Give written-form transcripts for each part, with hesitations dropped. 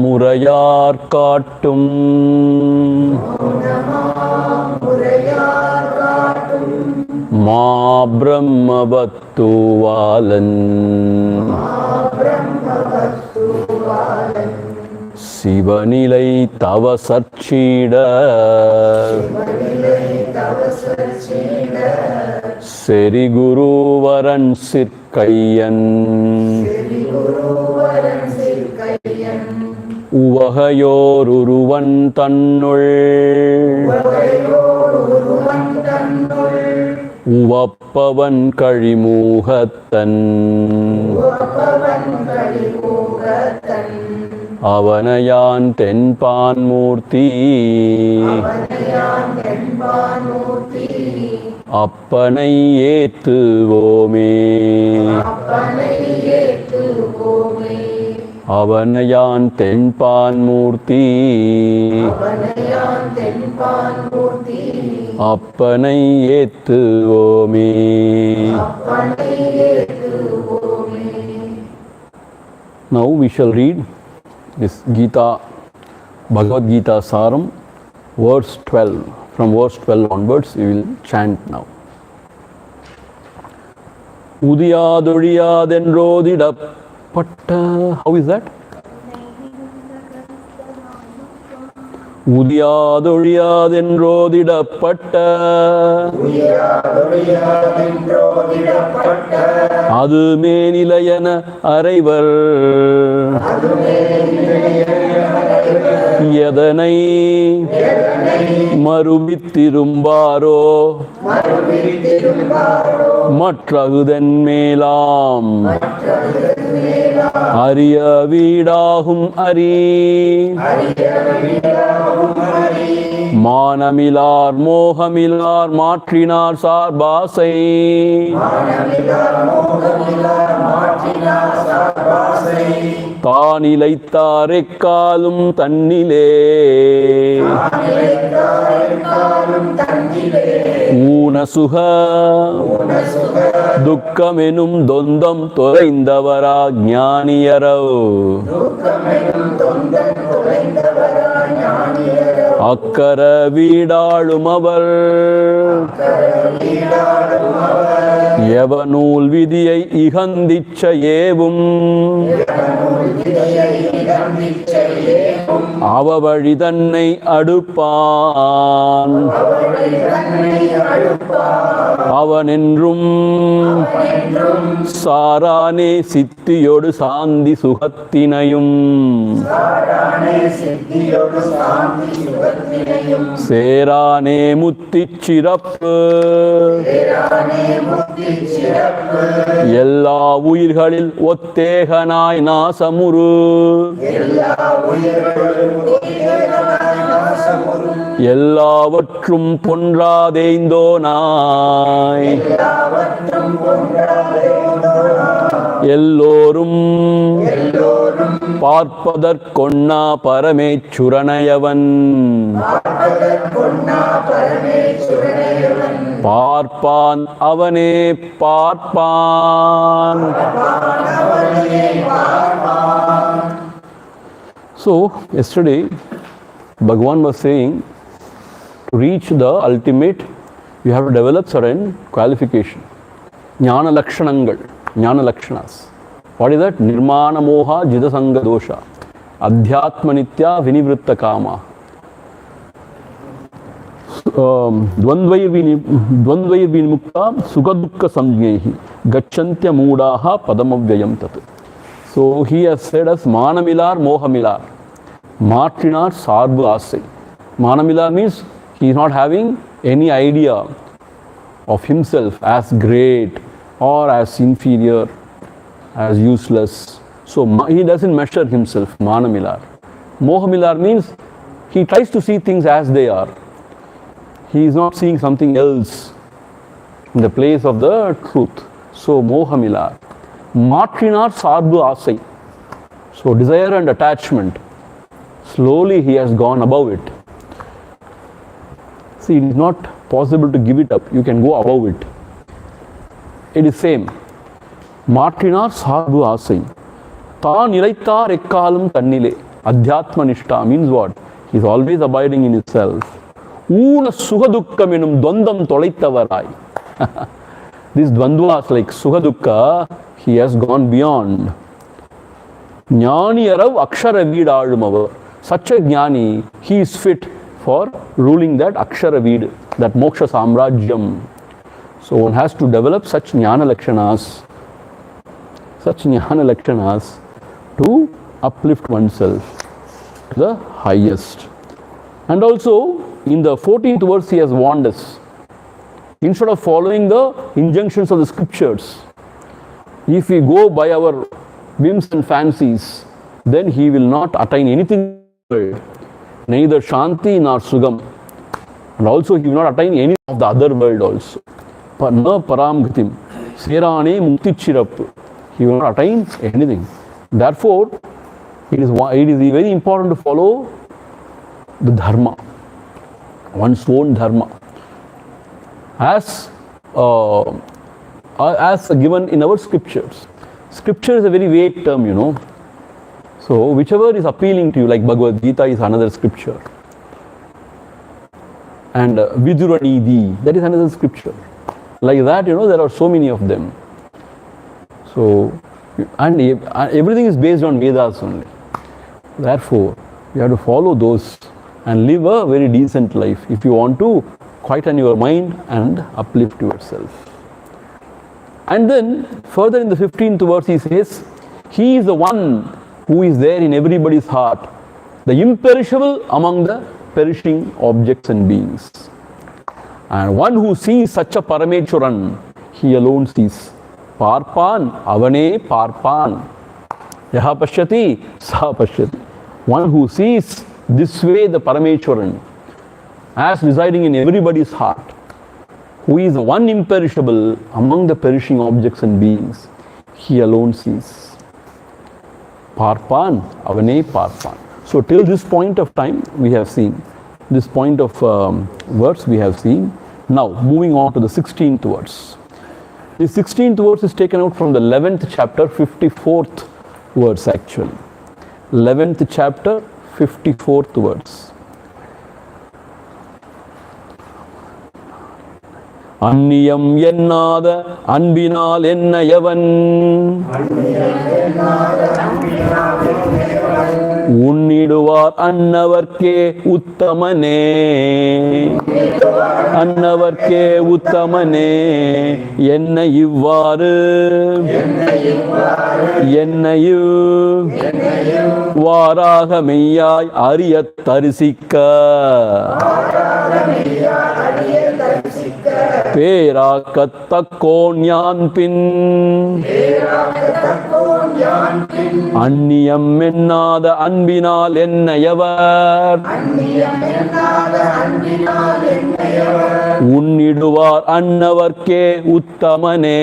முறையார் காட்டும் மா பிரம்மபத்துவாலன் சிவநிலை தவ சற்சீட செரி குருவரன் சிற்கையன் உவகையோருருவன் தன்னுள் உவப்பவன் கழிமூகத்தன் அவனையான் தென்பான் மூர்த்தி அப்பனை ஏத்துவோமே அவனையான் தென்பான் மூர்த்தி அப்பனை ஏத்துவோமே. Now we shall read this Geeta, Bhagavat Gita saram, verse 12. From verse 12 onwards we will chant now. Udiyadodiyadendrodidappatta. How is that? Udiyadodiyadendrodidappatta. அதுமே நிலையன அறைவர் எதனை மறுபித்திரும்பாரோ மற்றகுதன் மேலாம் அரிய வீடாகும் அரி மானமிலார் மோகமிலார் மாற்றினார் சார்பாசை தானிலைத்தார் எக்காலும் தன்னிலே ஊனசுக துக்கமெனும் தொந்தம் தொலைந்தவரா ஞானியரோ அக்கர வீடாளும் அவர் எவநூல் விதியை இகந்திச்ச ஏவும் அவவழி தன்னை அடுப்பான் அவனென்றும் சாரானே சித்தியோடு சாந்தி சுகத்தினையும் சேரானே முத்திச் சிறப்பு எல்லா உயிர்களில் ஒத்தேகனாய் நாசமுறு எல்லாவற்றும் பொன்றாதேய்ந்தோனாய் எல்லோரும் பார்ப்பதற்கொண்ணா பரமேச்சுரனையவன் பார்ப்பான் அவனே பார்ப்பான். So yesterday Bhagavan was saying to reach the ultimate you have to develop certain qualification. Jnana lakshanangal, jnana lakshanas. What is that? Nirmana moha jidasanga dosha adhyatma nitya vinivritta kama dvandvair vinimukta sukadukka samjnehi gacchantya moodaha padamavyayam tat. So he has said as manamilar mohamilar மாற்றினார் சார்பு ஆசை. Manamila means he is not having any idea of himself as great or as inferior, as useless. So he doesn't measure himself, Manamilar. Mohamilar means he tries to see things as they are. He is not seeing something else in the place of the truth. So Mohamilar. Matrinar Sarbu Asai. So desire and attachment. Slowly he has gone above it. See, it is not possible to give it up. You can go above it. It is same. Matrinar Sarbu Asai. Ta nilaitar ekkalum tannile. Adhyatma nishta means what? He is always abiding in himself. Una suhadukkam enum dvandam tolaittavarai. These dvandvas like suhadukka, he has gone beyond. Jnani arav akshara veed aalumava. Such a jnani, he is fit for ruling that akshara veed, that moksha samrajyam. So one has to develop such jnana lakshanas to uplift oneself to the highest. And also in the 14th verse he has warned us. Instead of following the injunctions of the scriptures, if we go by our whims and fancies, then he will not attain anything, neither Shanti nor Sugam. And also he will not attain any of the other world also. Na param gatim, serane muktichirap. He will not attain anything. Therefore, it is very important to follow the dharma, one's own dharma, as given in our scriptures. Scripture is a very vague term, you know. So whichever is appealing to you, like Bhagavat Geeta is another scripture, and Viduranidhi, that is another scripture. Like that, you know, there are so many of them. So, and everything is based on Vedas only. Therefore, you have to follow those and live a very decent life if you want to quieten your mind and uplift yourself. And then further in the 15th verse he says, he is the one who is there in everybody's heart, the imperishable among the perishing objects and beings. And one who sees such a Parameswaran, he alone sees. Parpan, avane parpan. Yaha pashyati, saha pashyati. One who sees this way the Parameswaran, as residing in everybody's heart, who is the one imperishable among the perishing objects and beings, he alone sees. Parpan, avane parpan. So till this point of time we have seen, this point of verse we have seen. Now moving on to the 16th verse. The 16th verse is taken out from the 11th chapter, 54th verse actually. 11th chapter, 54th verse. அந்நியம் எண்ணாத அன்பினால் என்னையவன் உன்னிடுவார் அன்னவர்க்கே உத்தமனே அன்னவர்க்கே உத்தமனே என்னை இவ்வாறு என்னையும் வாராக மெய்யாய் அறியத் தரிசிக்க பேராக்கத்தக்கோன் யான் பின் அந்நியம் எண்ணாத அன்பினால் என்னையவர் உன்னிடுவார் அன்னவர்க்கே உத்தமனே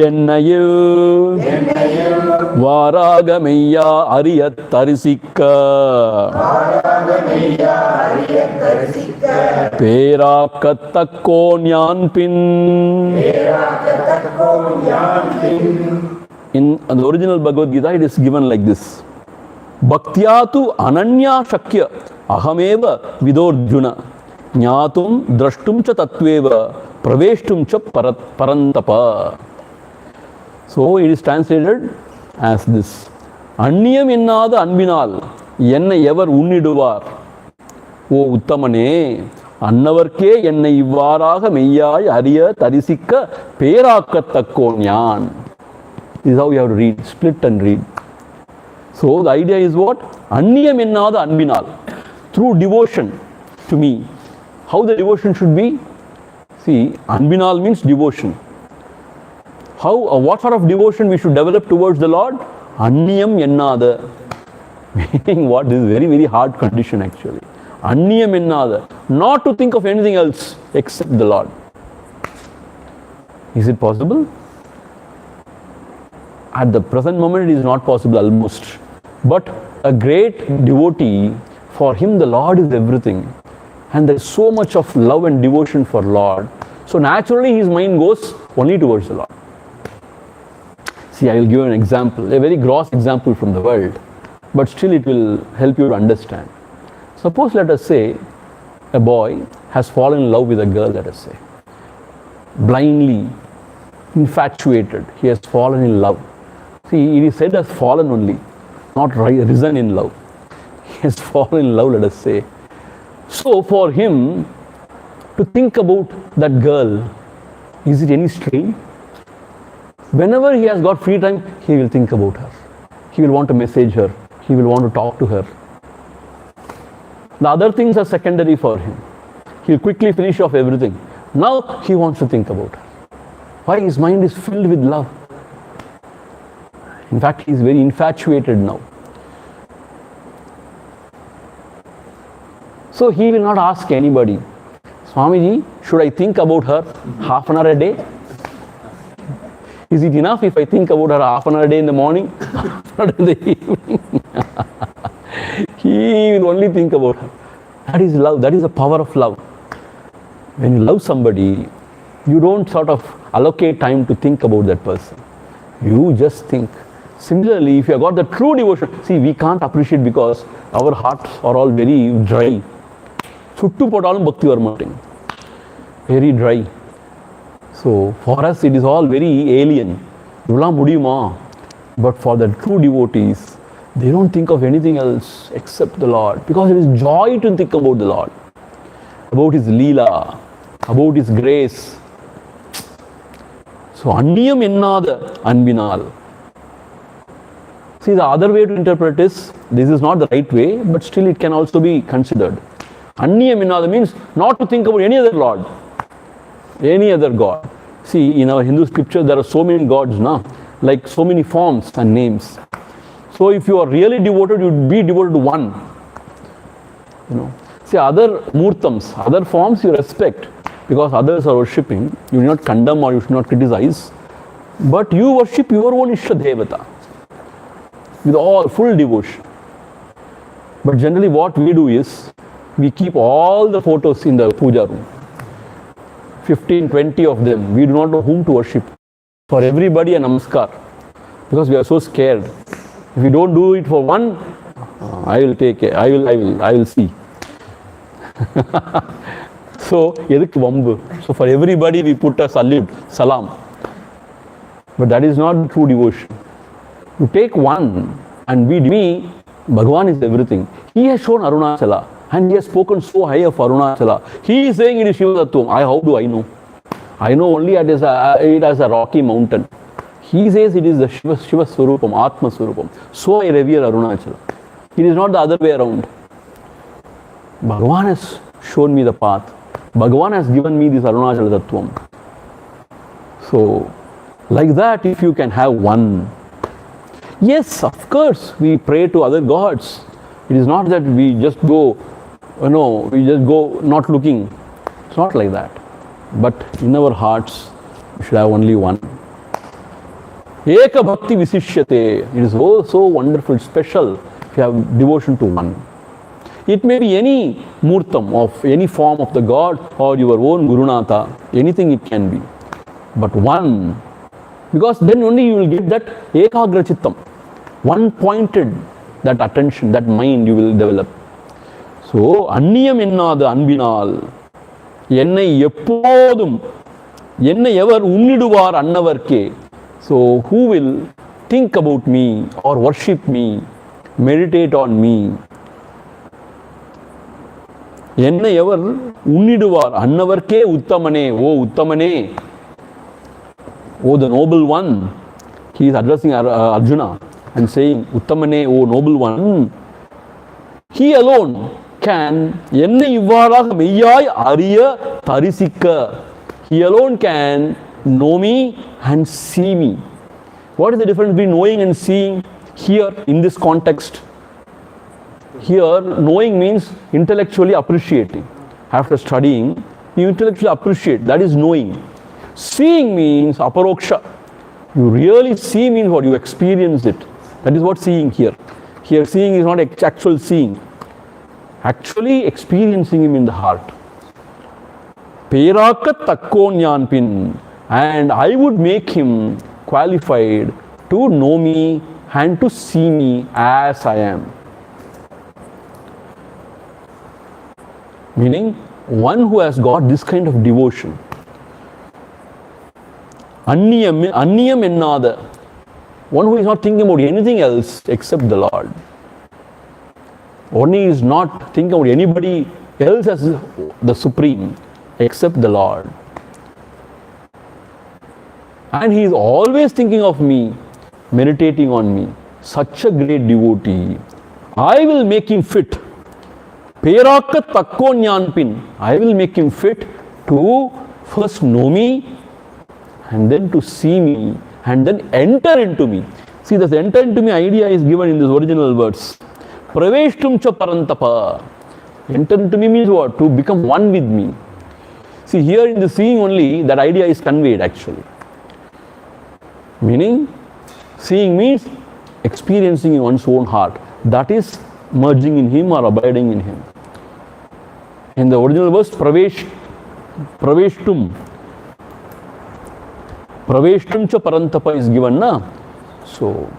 என்னையும் வாராக மெய்யா அறியத் தரிசிக்க பேராக்கத்தக்கோன் யான் பின். In the original Bhagavad Gita, it is given like this: Bhaktyatu ananya shakya ahameva vidorjuna jnatum drashtum cha tatveva praveshtum cha parantapa. So it is translated as this: அந்நியம் என்னாத அன்பினால் என்னை எவர் உன்னிடுவார் ஓ உத்தமனே, அன்னவர்க்கே என்னை இவ்வாறாக மெய்யாய் அறிய தரிசிக்க பேராக்கத்தக்கோன் யான். This is how you have to read, split and read. So the idea is what? அந்நியம் என்னாத அன்பினால், through devotion to me. How the devotion should be? See, அன்பினால் means devotion. What sort of devotion we should develop towards the Lord? Anniyam ennada. Meaning what? This is very, very hard condition actually. Anniyam ennada. Not to think of anything else except the Lord. Is it possible? At the present moment it is not possible almost. But a great devotee, for him the Lord is everything. And there is so much of love and devotion for Lord. So naturally his mind goes only towards the Lord. See, I will give an example, a very gross example from the world, but still it will help you to understand. Suppose, let us say, a boy has fallen in love with a girl, let us say. Blindly, infatuated, he has fallen in love. See, it is said as fallen only, not risen in love. He has fallen in love, let us say. So for him to think about that girl, is it any strain? Whenever he has got free time, he will think about her. He will want to message her. He will want to talk to her. The other things are secondary for him. He will quickly finish off everything. Now he wants to think about her. Why? His mind is filled with love. In fact, he is very infatuated now. So he will not ask anybody, Swamiji, should I think about her half an hour a day? Is it enough if I think about her half an hour a day in the morning, half an hour in the evening? He will only think about her. That is love. That is the power of love. When you love somebody, you don't sort of allocate time to think about that person. You just think. Similarly, if you have got the true devotion, see, we can't appreciate because our hearts are all very dry. Chuttu potalum bhakti varmating. Very dry. So for us it is all very alien. But for the true devotees, they don't think of anything else except the Lord. Because it is joy to think about the Lord. About His Leela. About His grace. So anniyam ennada anbinal. See, the other way to interpret is, this is not the right way, but still it can also be considered. Anniyam ennada means not to think about any other Lord. Any other God. See, in our Hindu scripture, there are so many gods now, like so many forms and names. So if you are really devoted, you would be devoted to one. See, other murtams, other forms you respect, because others are worshipping. You do not condemn or you should not criticize. But you worship your own Ishta Devata with all full devotion. But generally what we do is, we keep all the photos in the puja room. 15, 20 of them. We do not know whom to worship. For everybody a namaskar. Because we are so scared. If we don't do it for one, I will take it. I will see. So, so for everybody we put a salute, salam. But that is not true devotion. You take one and me, Bhagavan is everything. He has shown Arunachala. And he has spoken so high of Arunachala. He is saying it is Shiva Tattvam. How do I know? I know only it as a rocky mountain. He says it is the Shiva Swarupam, Atma Swarupam. So I revere Arunachala. It is not the other way around. Bhagavan has shown me the path. Bhagavan has given me this Arunachala Tattvam. So, like that, if you can have one. Yes, of course, we pray to other gods. It is not that we just go, we just go not looking. It's not like that. But in our hearts, we should have only one. Eka bhakti visishyate. It is so wonderful, special if you have devotion to one. It may be any murtam of any form of the God or your own Gurunatha, anything it can be. But one, because then only you will get that ekagra chittam, one pointed, that attention, that mind you will develop. So, anniyam ennada anbinal, ennai eppodum, ennai ever unniduvar annavarke. So, who will think about me or worship me, meditate on me? Ennai ever unniduvar annavarke uttamane, O uttamane, O the noble one. He is addressing Arjuna and saying, Uttamane, O noble one, he alone can, ennai ivvaraga meyyai ariya tarisika. He alone can know me and see me. What is the difference between knowing and seeing here in this context? Here, knowing means intellectually appreciating. After studying, you intellectually appreciate. That is knowing. Seeing means aparoksha. You really see means what? You experience it. That is what seeing here. Here, seeing is not actual seeing. Actually experiencing him in the heart. Perakat takkonyanpin. And I would make him qualified to know me and to see me as I am. Meaning, one who has got this kind of devotion. Anniyam ennada. One who is not thinking about anything else except the Lord. One who is not thinking about anybody else as the Supreme except the Lord. And he is always thinking of me, meditating on me. Such a great devotee. I will make him fit. Perakat takkonyanpin. I will make him fit to first know me and then to see me and then enter into me. See, this enter into me idea is given in this original words. Praveshtum cha parantapa. Enter into me means what? To become one with me. See, here in the seeing only, that idea is conveyed actually. Meaning, seeing means experiencing in one's own heart. That is merging in him or abiding in him. In the original verse, praveshtum cha parantapa is given, na? So,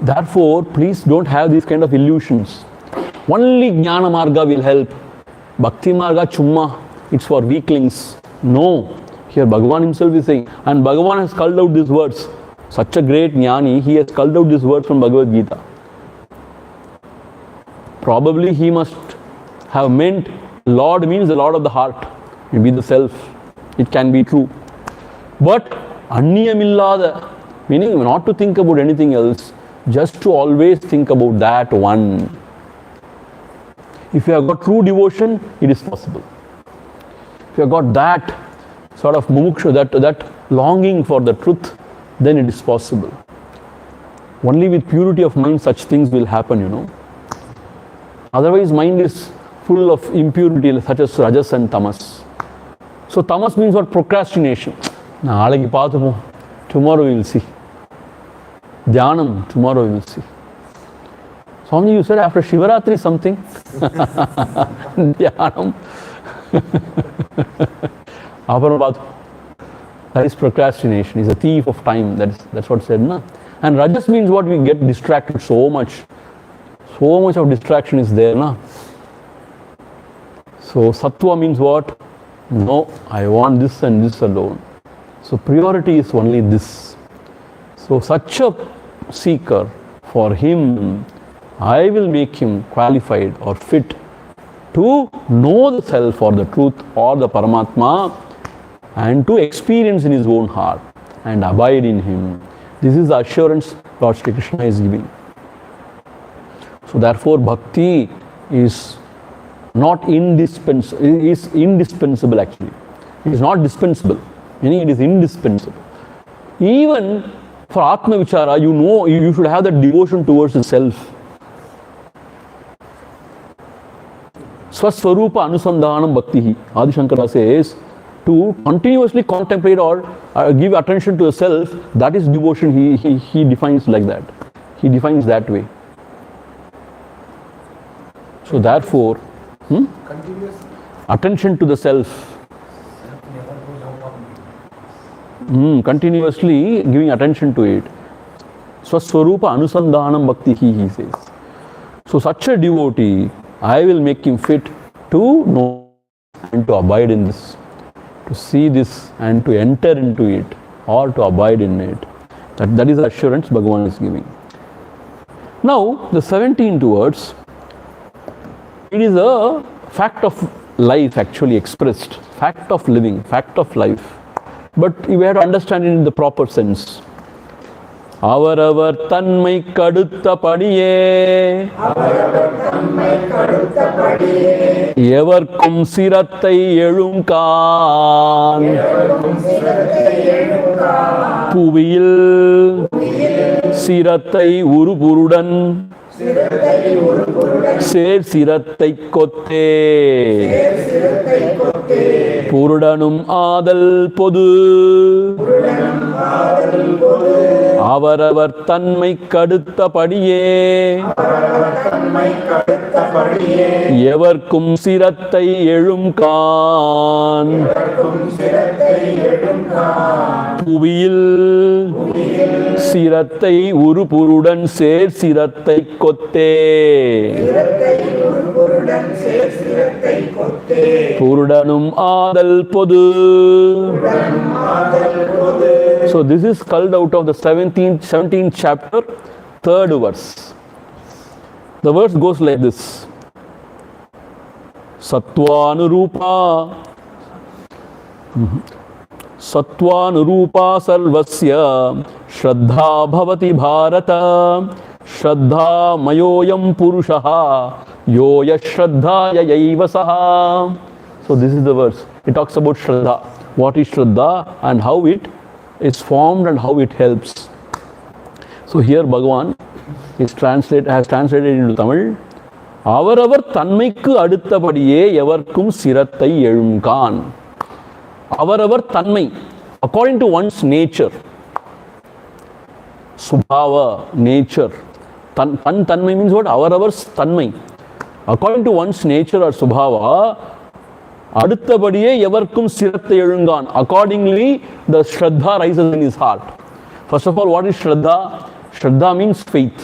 therefore, please don't have these kind of illusions. Only jnana marga will help. Bhakti marga chumma, it's for weaklings. No. Here Bhagavan himself is saying, and Bhagavan has culled out these words. Such a great jnani, he has culled out these words from Bhagavad Gita. Probably he must have meant Lord means the Lord of the heart, maybe the self. It can be true. But anniyamillada, meaning not to think about anything else, just to always think about that one. If you have got true devotion, it is possible. If you have got that sort of mumuksha, that longing for the truth, then it is possible. Only with purity of mind such things will happen, you know. Otherwise, mind is full of impurity such as rajas and tamas. So tamas means what? Procrastination. Tomorrow we will see. Dhyanam, tomorrow we will see. Swami, you said after Shivaratri something. Dhyanam. That is procrastination. He's a thief of time. That's what said, na? And rajas means what? We get distracted so much. So much of distraction is there, na? So sattva means what? No, I want this and this alone. So priority is only this. So such a seeker, for him, I will make him qualified or fit to know the self or the truth or the Paramatma and to experience in his own heart and abide in him. This is the assurance Lord Shri Krishna is giving. So therefore bhakti is not indispensable, is indispensable actually. It is not dispensable, meaning it is indispensable. Even for Atma Vichara, you know, you should have that devotion towards the self. Swaswarupa anusandhanam bhaktihi. Adi Shankara says, to continuously contemplate or give attention to the self, that is devotion. He defines like that. He defines that way. So therefore, attention to the self. Continuously giving attention to it. Swaswarupa anusandhanam bhaktihi, he says. So such a devotee, I will make him fit to know and to abide in this, to see this and to enter into it or to abide in it. That is the assurance Bhagavan is giving. Now, the 17th words, it is a fact of life actually expressed, fact of living, fact of life. But you have to understand it in the proper sense. அவரவர் தன்மை கடுத்தபடியே எவர்க்கும் சிரத்தை எழுங்கான் புவியில் சிரத்தை உருபுருடன் சேர் சிரத்தை கொத்தே புருடனும் ஆதல் பொது அவரவர் தன்மை கடுத்தபடியே எவர்க்கும் சிரத்தை எழுங்கான் புவியில் சிரத்தை உருபுருடன் சேர் சிரத்தை கொத்தே புருடனும் ஆதல் பொது. So this is culled out of the 17th chapter, 3rd verse. The verse goes like this. Sattvanurupa Sattvanurupa sarvasya Shraddha bhavati bharata Shraddha mayoyam purushaha Yoya Shraddhaya yaiva saha. So this is the verse. It talks about Shraddha. What is Shraddha and how it is formed and how it helps. So here Bhagavan has translated into Tamil. அவரவர் தன்மைக்கு அடுத்தபடியே எவர்க்கும் சிரத்தை எழுங்கான். அவரவர் தன்மை, according to one's nature. Subhava, nature. Tanmai means what? Avaravar's tanmai. According to one's nature or subhava, அடுத்தபடியே எவர்க்கும் சிரத்தை எழுங்கான். Accordingly, the Shraddha rises in his heart. First of all, what is Shraddha? Shraddha means faith.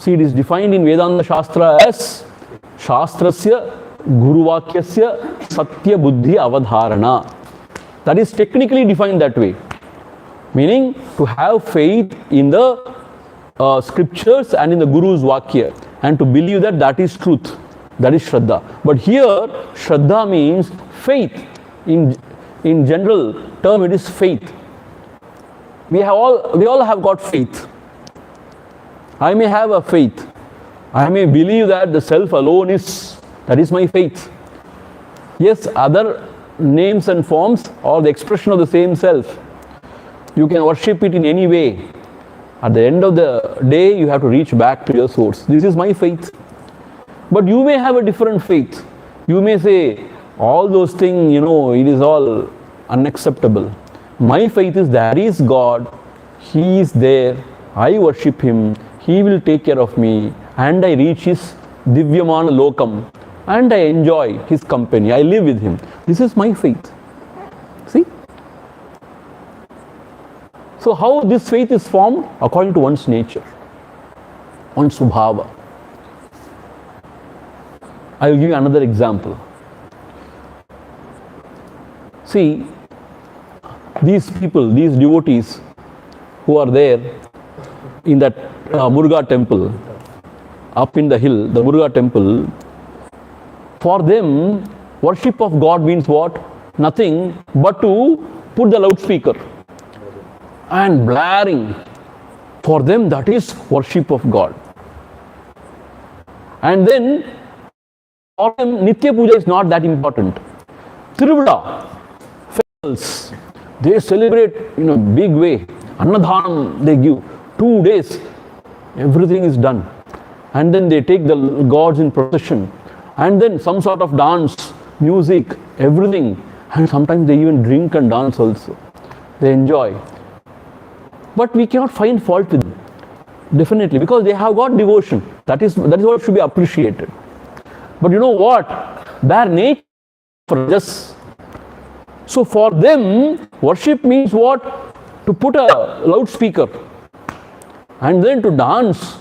See, it is defined in Vedanta Shastra as Shastrasya Guruvakyasya Satya Buddhi Avadharana. That is technically defined that way. Meaning to have faith in the scriptures and in the Guru's Vakya and to believe that that is truth. That is Shraddha. But here, Shraddha means faith. In general term, it is faith. We all have got faith. I may have a faith. I may believe that the self alone that is my faith. Yes, other names and forms are the expression of the same self. You can worship it in any way. At the end of the day, you have to reach back to your source. This is my faith. But you may have a different faith. You may say, all those things, it is all unacceptable. My faith is there is God. He is there. I worship Him. He will take care of me. And I reach His Divyamana Lokam. And I enjoy His company. I live with Him. This is my faith. See? So how this faith is formed? According to one's nature. One's subhava. I will give you another example. See, these people, these devotees who are there in that Muruga temple, up in the hill, the Muruga temple, for them, worship of God means what? Nothing but to put the loudspeaker and blaring. For them, that is worship of God. And then, for them, Nitya Puja is not that important. Tiruvada, festivals, they celebrate in a big way. Annadhanam they give. 2 days, everything is done. And then they take the gods in procession. And then some sort of dance, music, everything. And sometimes they even drink and dance also. They enjoy. But we cannot find fault with them. Definitely, because they have got devotion. That is what should be appreciated. But you know what? Their nature for just. So for them, worship means what? To put a loudspeaker and then to dance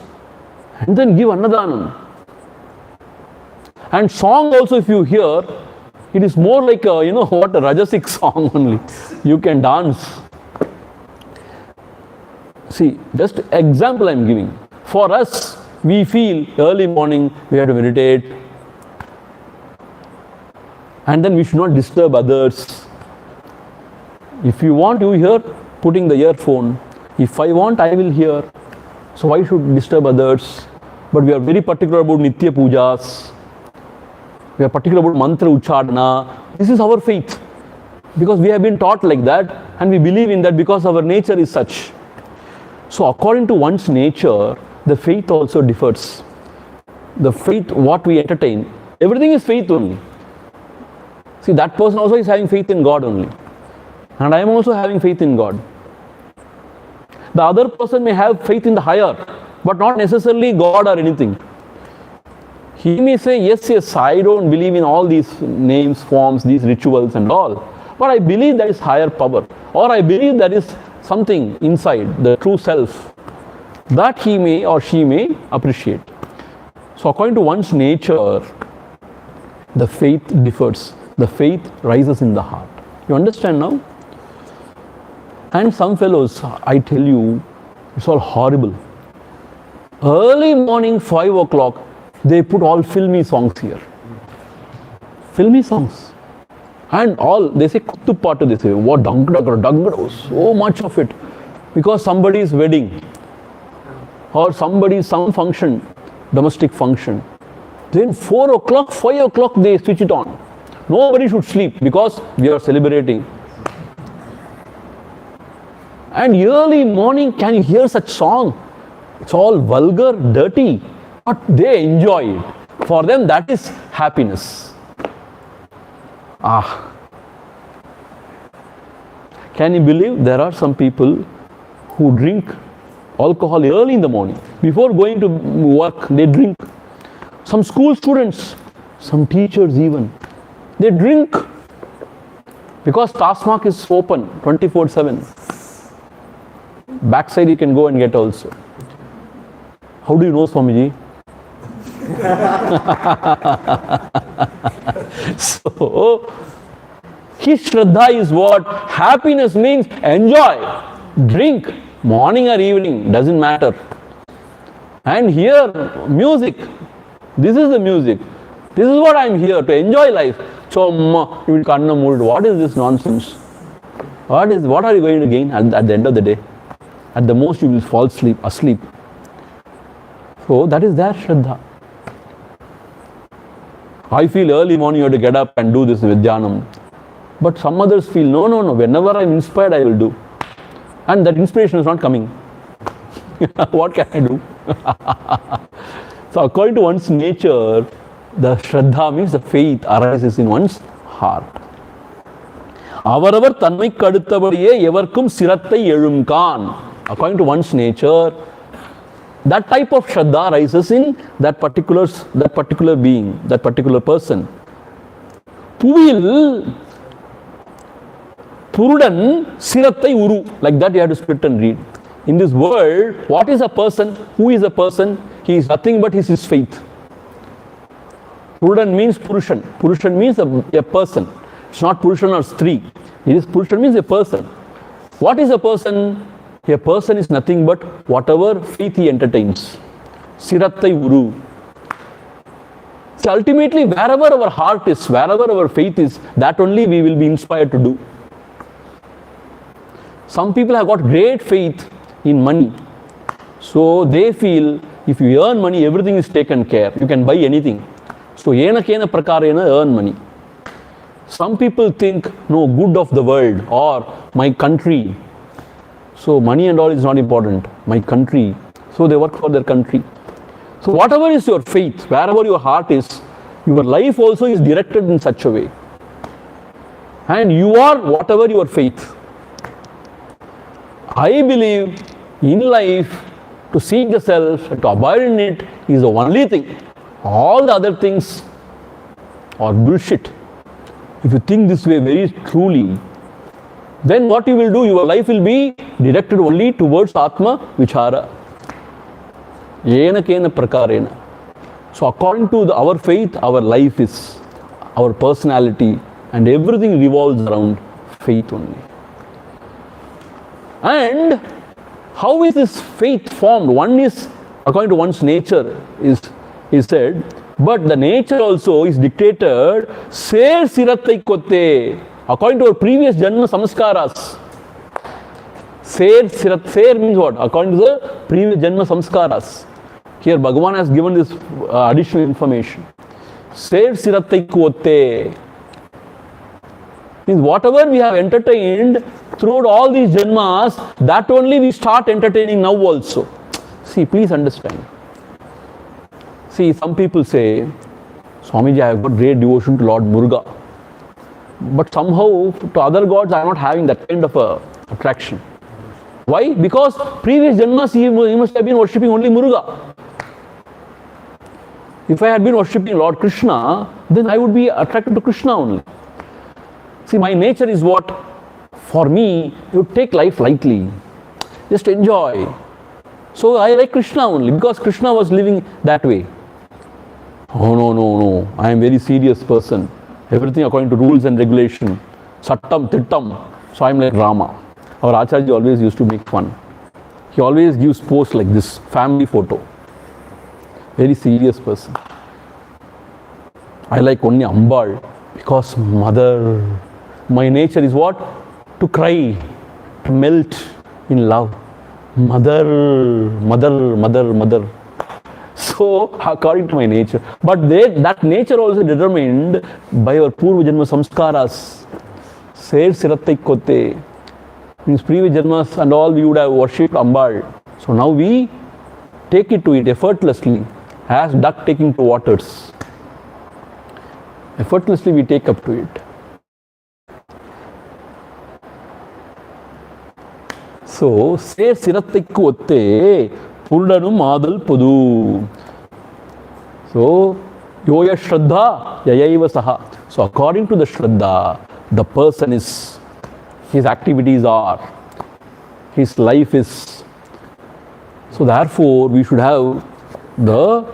and then give annadhanam. And song also, if you hear, it is more like a, what, a Rajasic song only. You can dance. See, just example I am giving. For us, we feel early morning, we have to meditate. And then we should not disturb others. If you want, you hear, putting the earphone If I want, I will hear. So why should disturb others? But we are very particular about Nitya Pujas. We are particular about Mantra Uchadana. This is our faith. Because we have been taught like that and we believe in that because our nature is such. So according to one's nature, the faith also differs. The faith, what we entertain, everything is faith only. See, that person also is having faith in God only. And I am also having faith in God. The other person may have faith in the higher, but not necessarily God or anything. He may say, yes, I don't believe in all these names, forms, these rituals and all. But I believe there is higher power. Or I believe there is something inside, the true self. That he may or she may appreciate. So according to one's nature, the faith differs. The faith rises in the heart. You understand now? And some fellows, I tell you, it's all horrible. Early morning, 5 o'clock, they put all filmy songs here. Filmy songs. And all, they say, Kuttupattu, they say, what, so much of it. Because somebody's wedding, or somebody's some function, domestic function. Then 4 o'clock, 5 o'clock, they switch it on. Nobody should sleep because we are celebrating. And early morning, can you hear such song? It's all vulgar, dirty, but they enjoy it. For them, that is happiness. Can you believe there are some people who drink alcohol early in the morning? Before going to work, they drink. Some school students, some teachers even, they drink because Tasmak is open 24/7. Backside you can go and get also. How do you know, Swamiji? So, his Shraddha is what? Happiness means enjoy, drink, morning or evening, doesn't matter. And hear music. This is the music. This is what I am here, to enjoy life. So, you will kanna mood. What is this nonsense? What are you going to gain at the end of the day? At the most, you will fall asleep. So, that is their Shraddha. I feel early morning you have to get up and do this Vidyanam. But some others feel, no, whenever I am inspired, I will do. And that inspiration is not coming. What can I do? So, according to one's nature, the Shraddha means the faith arises in one's heart. Avaravar tanmai kaduttabadiye evarkum sirattai elumkan. According to one's nature, that type of Shraddha rises in that particular being, that particular person. Puvil Purudan Sirattai Uru. Like that you have to split and read. In this world, what is a person? Who is a person? He is nothing but his faith. Purudan means Purushan. Purushan means a person. It's not Purushan or Stri. It is Purushan means a person. What is a person? A person is nothing but whatever faith he entertains. Sirattai Uru. So ultimately, wherever our heart is, wherever our faith is, that only we will be inspired to do. Some people have got great faith in money. So they feel if you earn money, everything is taken care. You can buy anything. So yena kena prakarena earn money. Some people think, no, good of the world or my country. So money and all is not important. My country. So they work for their country. So whatever is your faith, wherever your heart is, your life also is directed in such a way. And you are whatever your faith. I believe in life, to seek the self, to abide in it is the only thing. All the other things are bullshit. If you think this way very truly, then what you will do, your life will be directed only towards Atma Vichara. Yena kena prakarena. So according to our faith, our life is, our personality and everything revolves around faith only. And how is this faith formed? One is, according to one's nature, is said, but the nature also is dictated, Ser Sirattai Kotte, according to our previous Janma Samskaras. Ser means what? According to the previous Janma Samskaras. Here Bhagavan has given this additional information. Ser Sirattai Kote means whatever we have entertained throughout all these Janmas, that only we start entertaining now also. See, please understand. See, some people say, Swamiji, I have got great devotion to Lord Muruga. But somehow to other gods I am not having that kind of a attraction. Why? Because previous Janmas he must have been worshipping only Muruga. If I had been worshipping Lord Krishna, then I would be attracted to Krishna only. See, my nature is what? For me, you take life lightly. Just enjoy. So I like Krishna only because Krishna was living that way. Oh no. I am a very serious person. Everything according to rules and regulation. Sattam, Tittam. So I am like Rama. Our Acharya always used to make fun. He always gives posts like this, family photo. Very serious person. I like only Ambal because mother. My nature is what? To cry, to melt in love. Mother. So, according to my nature. But that nature also determined by our Purva Janma Samskaras. Ser Sirattai Kote. Means previous Janmas and all we would have worshipped Ambal. So now we take it to it effortlessly, as duck taking to waters. Effortlessly we take up to it. So, Ser Sirattai Kote Purdanum Adal Pudu. So, Yoya Shraddha Yayaiva Saha. So, according to the Shraddha, the person is, his activities are, his life is. So, therefore, we should have the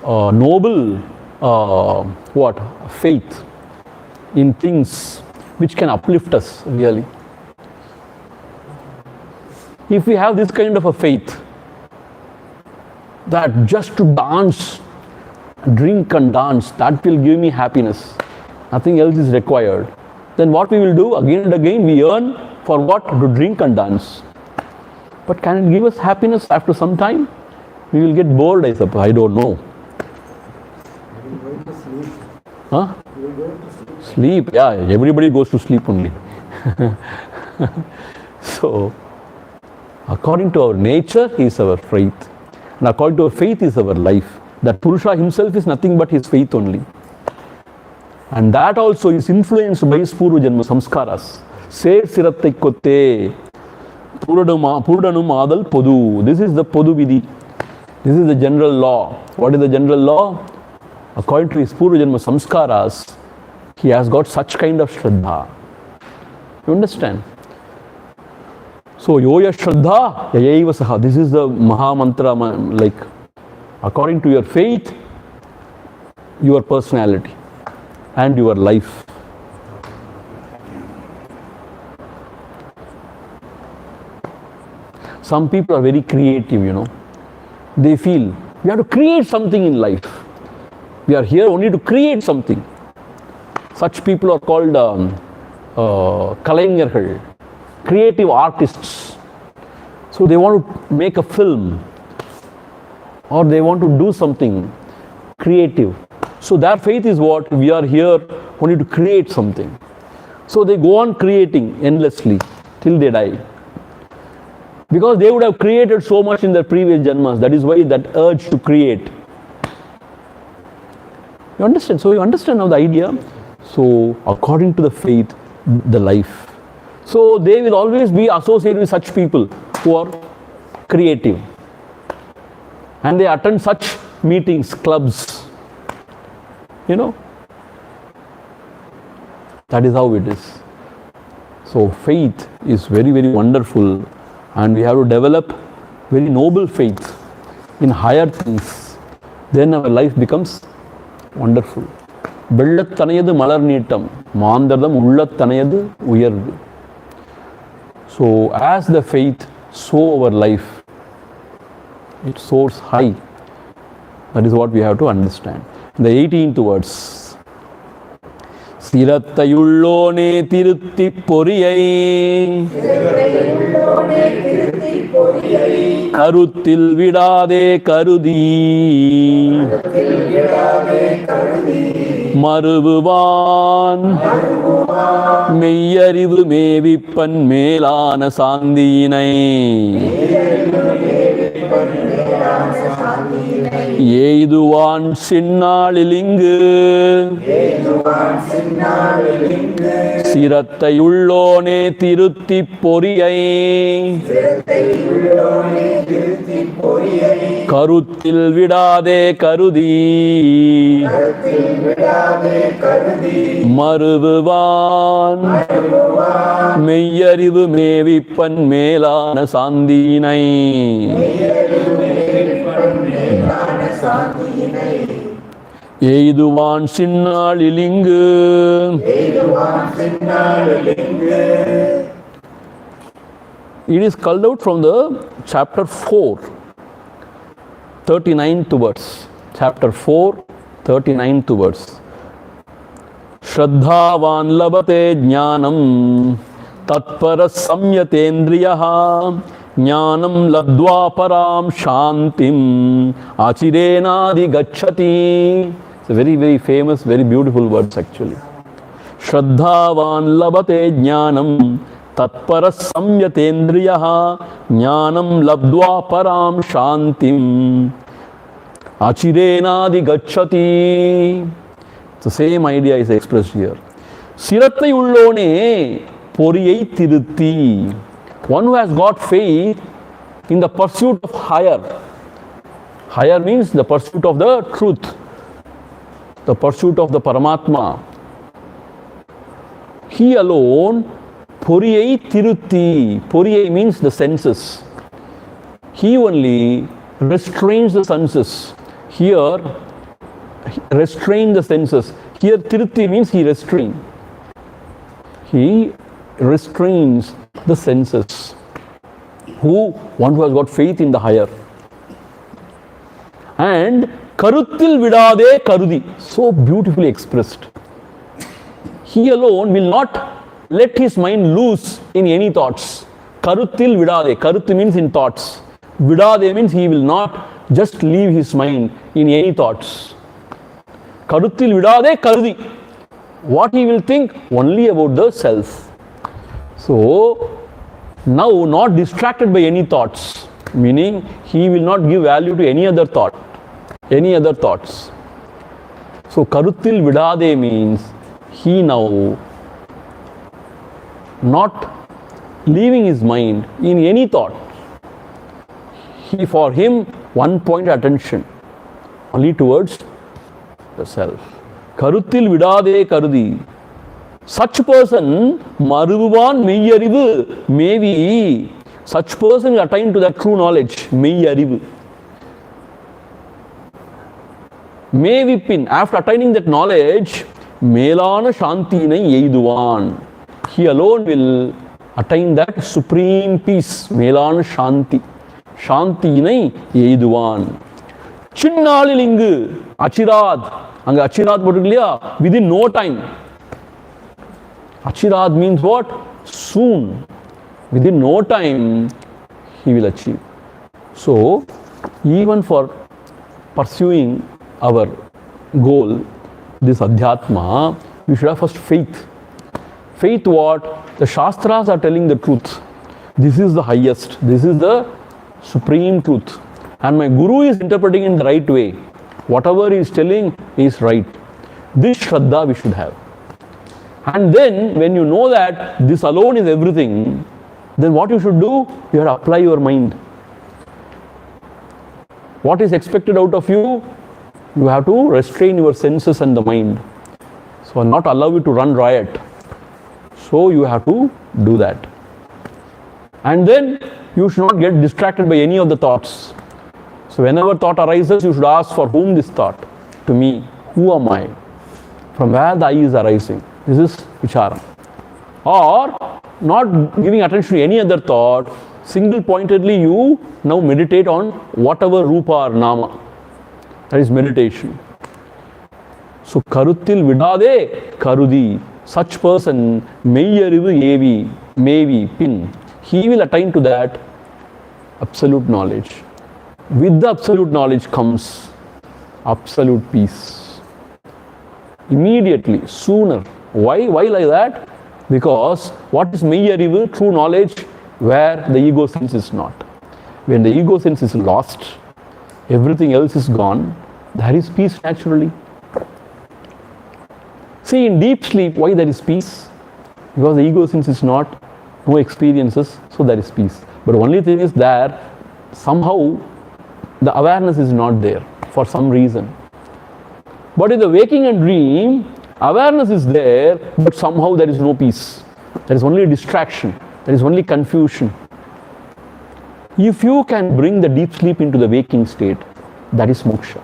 noble faith in things which can uplift us really. If we have this kind of a faith that just to dance, drink and dance, that will give me happiness, nothing else is required, then what we will do again and again, we earn for what? To drink and dance. But can it give us happiness after some time? We will get bored, I suppose. I don't know. Huh? Sleep, yeah, everybody goes to sleep only. So, according to our nature is our faith, and according to our faith is our life. That Purusha himself is nothing but his faith only. And that also is influenced by his Purva Janma Samskaras. Ser Sirattai Kote Purdanum Adal Podu. This is the Podu Vidhi. This is the general law. What is the general law? According to his Purva Janma Samskaras, he has got such kind of Shraddha. You understand? So, Yoya Shraddha Yayaiva Saha. This is the Maha Mantra, like according to your faith, your personality and your life. Some people are very creative, you know. They feel we have to create something in life. We are here only to create something. Such people are called Kalaingargal, creative artists. So they want to make a film or they want to do something creative. So their faith is what? We are here only to create something. So they go on creating endlessly till they die. Because they would have created so much in their previous janmas. That is why that urge to create. You understand? So you understand now the idea. So according to the faith, the life. So they will always be associated with such people who are creative. And they attend such meetings, clubs. You know. That is how it is. So faith is very, very wonderful. And we have to develop very noble faith in higher things. Then our life becomes wonderful. Bellattanayadu malar neetam, maandardam ullattanayadu uyardu. So as the faith, so our life, it soars high. That is what we have to understand. The 18th words. சிரத்தையுள்ளோனே திருத்திப் பொறியை கருத்தில் விடாதே கருதி மறுவுவான் மெய்யறிவு மேவிப்பன் மேலான சாந்தியினை எய்துவான் சின்னாளிலிங்கு சிரத்தையுள்ளோனே திருத்திப் பொறியை கருத்தில் விடாதே கருதி மறுவுவான் மெய்யறிவு மேவிப்பன் மேலான சாந்தியினை எய்துவான் சின்னாளிலிங்கு. It is called out from the chapter 4, 39th verse. Chapter 4, 39th verse. Shraddhavan labate jnanam tatpara samyatendriyaha jnanam ladva param shantim achirenadi gacchati. It's a very, very famous, very beautiful words actually. Shraddhavan labate jnanam tatpara samyatendriyaha jnanam labdva param shantim achirenadi gacchati. The same idea is expressed here. Sirattai ullone poriyai tirutti. One who has got faith in the pursuit of higher. Higher means the pursuit of the truth, the pursuit of the Paramatma. He alone, poriyai tirutti. Poriyai means the senses. He only restrains the senses. Here, restrain the senses. Here, tirutti means he restrains. He restrains the senses. One who has got faith in the higher. And karuttil vidade karudi. So beautifully expressed. He alone will not let his mind loose in any thoughts. Karuttil vidade. Karuttil means in thoughts. Vidade means he will not just leave his mind in any thoughts. Karuttil vidade karudi. What he will think? Only about the self. So, now not distracted by any thoughts. Meaning, he will not give value to any other thought. Any other thoughts. So, karuttil vidade means he now not leaving his mind in any thought. For him, one point attention only towards the self. Karuttil vidade karudi. Such person, maruvan meyyarivu, maybe such person will attain to that true knowledge, meyyarivu. Maybe pin, after attaining that knowledge, melana shantinai eiduvan. He alone will attain that supreme peace, melana shanti. Shantinai eiduvan. Chinnalilingu, achirad. Anga achirad potukliya, within no time. Achirad means what? Soon. Within no time, he will achieve. So, even for pursuing our goal, this Adhyatma, we should have first faith. Faith what? The Shastras are telling the truth. This is the highest. This is the supreme truth. And my Guru is interpreting in the right way. Whatever he is telling is right. This Shraddha we should have. And then, when you know that this alone is everything, then what you should do? You have to apply your mind. What is expected out of you? You have to restrain your senses and the mind. So, not allow you to run riot. So, you have to do that. And then, you should not get distracted by any of the thoughts. So, whenever thought arises, you should ask, for whom this thought? To me. Who am I? From where the I is arising? This is vichara. Or not giving attention to any other thought, single pointedly you now meditate on whatever rupa or nama. That is meditation. So Karuttil Vidade Karudi, such person, Meyyarivu Evi, Maybe, Pin, he will attain to that absolute knowledge. With the absolute knowledge comes absolute peace. Immediately, sooner. Why? Why like that? Because what is Meyyarivu, true knowledge, where the ego sense is not. When the ego sense is lost, everything else is gone, there is peace naturally. See, in deep sleep, why there is peace? Because the ego sense is not, no experiences, so there is peace. But only thing is there, somehow the awareness is not there for some reason. But in the waking and dream, awareness is there, but somehow there is no peace. There is only distraction, there is only confusion. If you can bring the deep sleep into the waking state, that is moksha.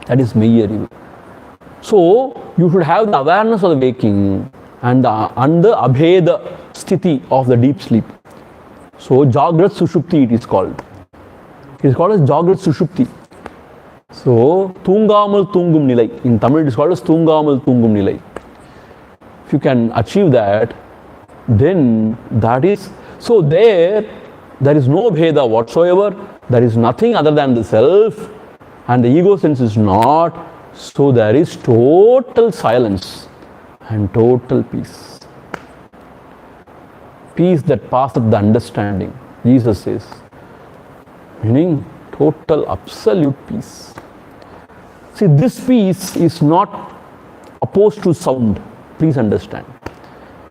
That is Meyyarivu. So, you should have the awareness of the waking and the Abheda sthiti of the deep sleep. So, Jagrat Sushupti it is called. It is called as Jagrat Sushupti. So, Tungamal Tungum Nilai. In Tamil it is called as Tungamal Tungum Nilai. If you can achieve that, then that is, so there is no Bheda whatsoever. There is nothing other than the self, and the ego sense is not. So there is total silence and total peace. Peace that passeth the understanding, Jesus says. Meaning total absolute peace. See, this peace is not opposed to sound. Please understand.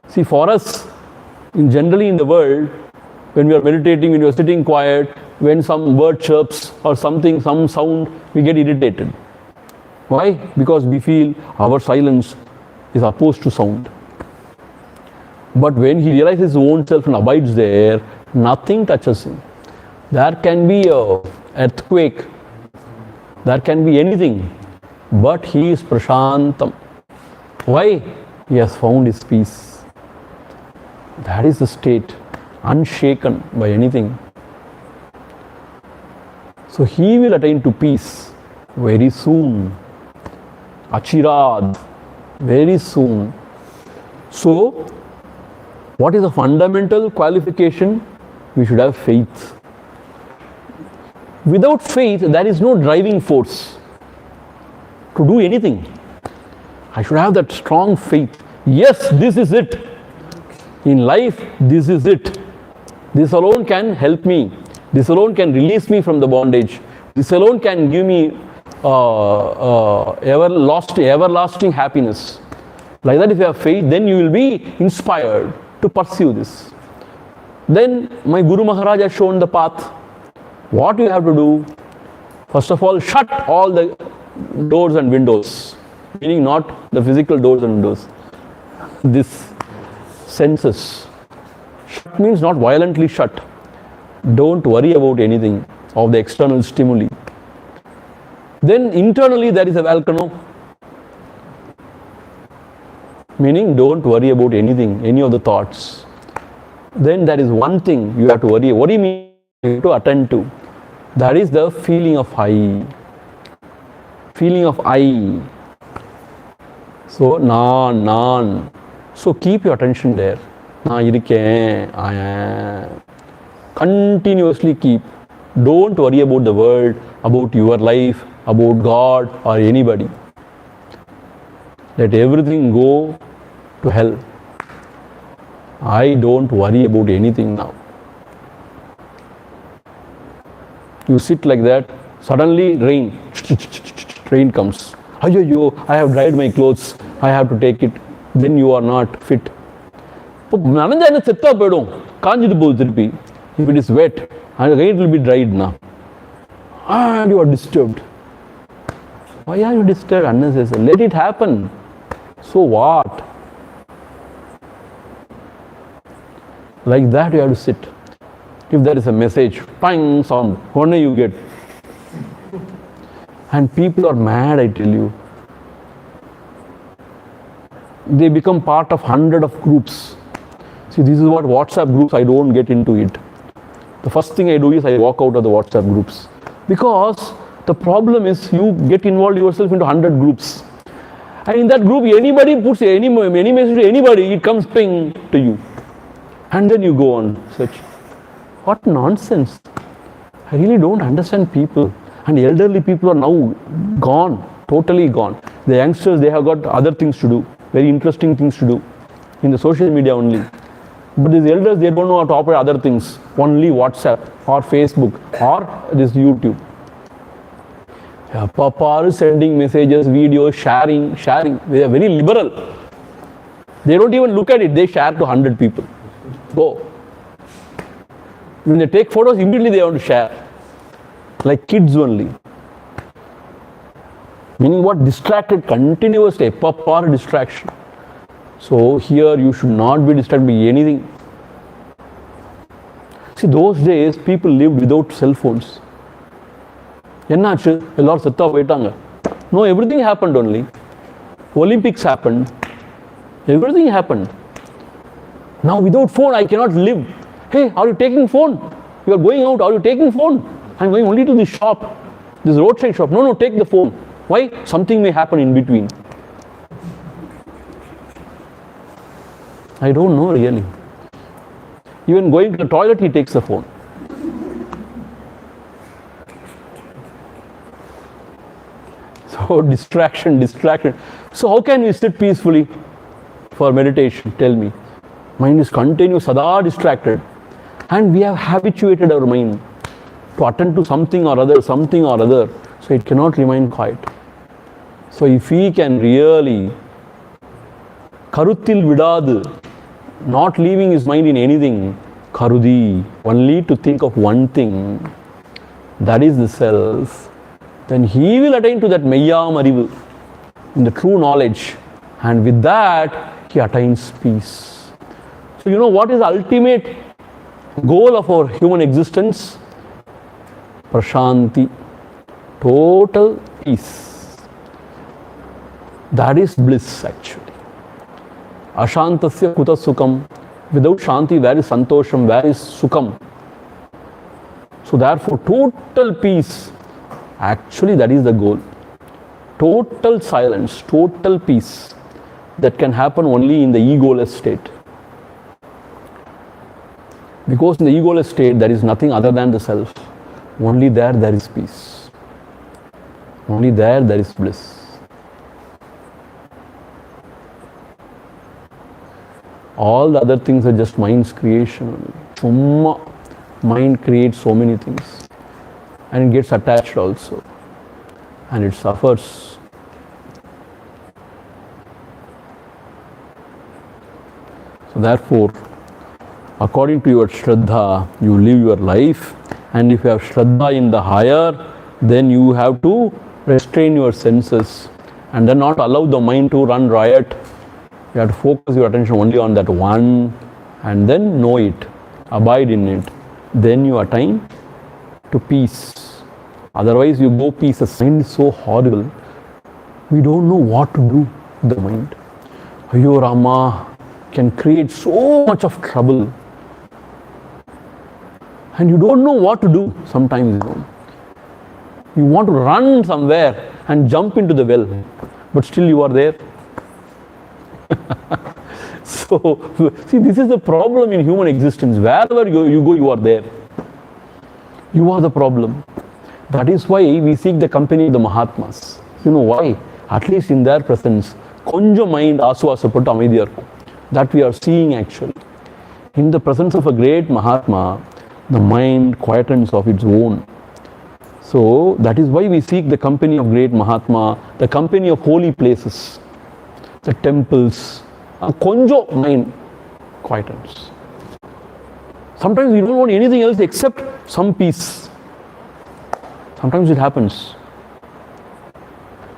See, for us, generally in the world, when we are meditating, when we are sitting quiet, when some word chirps or something, some sound, we get irritated. Why? Because we feel our silence is opposed to sound. But when he realizes his own self and abides there, nothing touches him. There can be an earthquake, there can be anything, but he is prashantam. Why? He has found his peace. That is the state, unshaken by anything. So he will attain to peace very soon. Achirad, very soon. So, what is the fundamental qualification? We should have faith. Without faith, there is no driving force to do anything. I should have that strong faith. Yes, this is it. In life, this is it. This alone can help me. This alone can release me from the bondage. This alone can give me everlasting happiness. Like that, if you have faith, then you will be inspired to pursue this. Then my Guru Maharaj has shown the path. What you have to do? First of all, shut all the doors and windows. Meaning not the physical doors and windows. This senses. Shut means not violently shut. Don't worry about anything of the external stimuli. Then internally there is a volcano. Meaning don't worry about anything, any of the thoughts. Then there is one thing you have to worry. Worry means you have to attend to. That is the feeling of I. Feeling of I. So, nan. So keep your attention there. Na irukken, I am. Continuously keep. Don't worry about the world, about your life, about God or anybody. Let everything go to hell. I don't worry about anything now. You sit like that, suddenly rain comes. Ayyo, I have dried my clothes, I have to take it. Then you are not fit. If it is wet, and again it will be dried now. And you are disturbed. Why are you disturbed unnecessarily? Let it happen. So what? Like that you have to sit. If there is a message, pang sound, what do you get? And people are mad, I tell you. They become part of 100 of groups. See, this is what WhatsApp groups, I don't get into it. The first thing I do is I walk out of the WhatsApp groups. Because the problem is you get involved yourself into 100 groups. And in that group, anybody puts any message to anybody, it comes ping to you. And then you go on search. What nonsense. I really don't understand people. And elderly people are now gone, totally gone. The youngsters, they have got other things to do, very interesting things to do in the social media only. But these elders, they don't know how to operate other things, only WhatsApp or Facebook or this YouTube. Papa is sending messages, videos, sharing. They are very liberal. They don't even look at it, they share to 100 people. Go. When they take photos, immediately they want to share. Like kids only. Meaning what? Distracted continuously, Papa distraction. So here you should not be distracted by anything. See, those days people lived without cell phones. என்னாச்சு எல்லாரும் செத்தா போயிட்டாங்க. No, everything happened only. Olympics happened. Everything happened. Now without phone I cannot live. Hey, are you taking phone? You are going out, are you taking phone? I am going only to this shop, this roadside shop. No, take the phone. Why? Something may happen in between. I don't know really. Even going to the toilet, he takes the phone. So distraction. So how can we sit peacefully for meditation? Tell me. Mind is continuous, sada distracted. And we have habituated our mind to attend to something or other. So it cannot remain quiet. So if we can really Karuttil vidadu, not leaving his mind in anything, Karudi, only to think of one thing, that is the self, then he will attain to that Meyyam Arivu, in the true knowledge, and with that he attains peace. So you know what is the ultimate goal of our human existence? Prashanti, total peace. That is bliss actually. Ashantasya kuta sukham. Without Shanti, where is Santosham, where is Sukham? So therefore, total peace, actually that is the goal. Total silence, total peace, that can happen only in the egoless state. Because in the egoless state, there is nothing other than the self. Only there is peace. Only there is bliss. All the other things are just mind's creation. Mind creates so many things. And it gets attached also. And it suffers. So therefore, according to your Shraddha, you live your life. And if you have Shraddha in the higher, then you have to restrain your senses. And then not allow the mind to run riot. You have to focus your attention only on that one and then know it, abide in it. Then you attain to peace. Otherwise you go peaceless. Mind is so horrible. We don't know what to do with the mind. Ayyo Rama can create so much of trouble. And you don't know what to do sometimes. You want to run somewhere and jump into the well. But still you are there. So, see, this is the problem in human existence. Wherever you go, you are there. You are the problem. That is why we seek the company of the Mahatmas. You know why? At least in their presence, konja mind asuvasapattu amaidhiya irukum. That we are seeing actually. In the presence of a great Mahatma, the mind quietens of its own. So, that is why we seek the company of great Mahatma, the company of holy places. The temples, konjo mind quietens. Sometimes we don't want anything else except some peace. Sometimes it happens.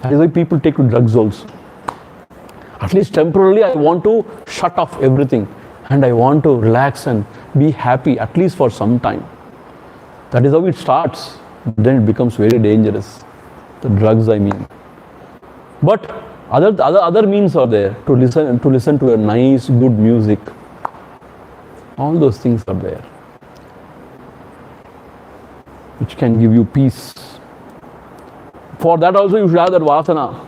That is why people take to drugs also. At least temporarily I want to shut off everything and I want to relax and be happy at least for some time. That is how it starts. Then it becomes very dangerous. The drugs I mean. But other means are there to listen to a nice, good music. All those things are there, which can give you peace. For that also you should have that vasana.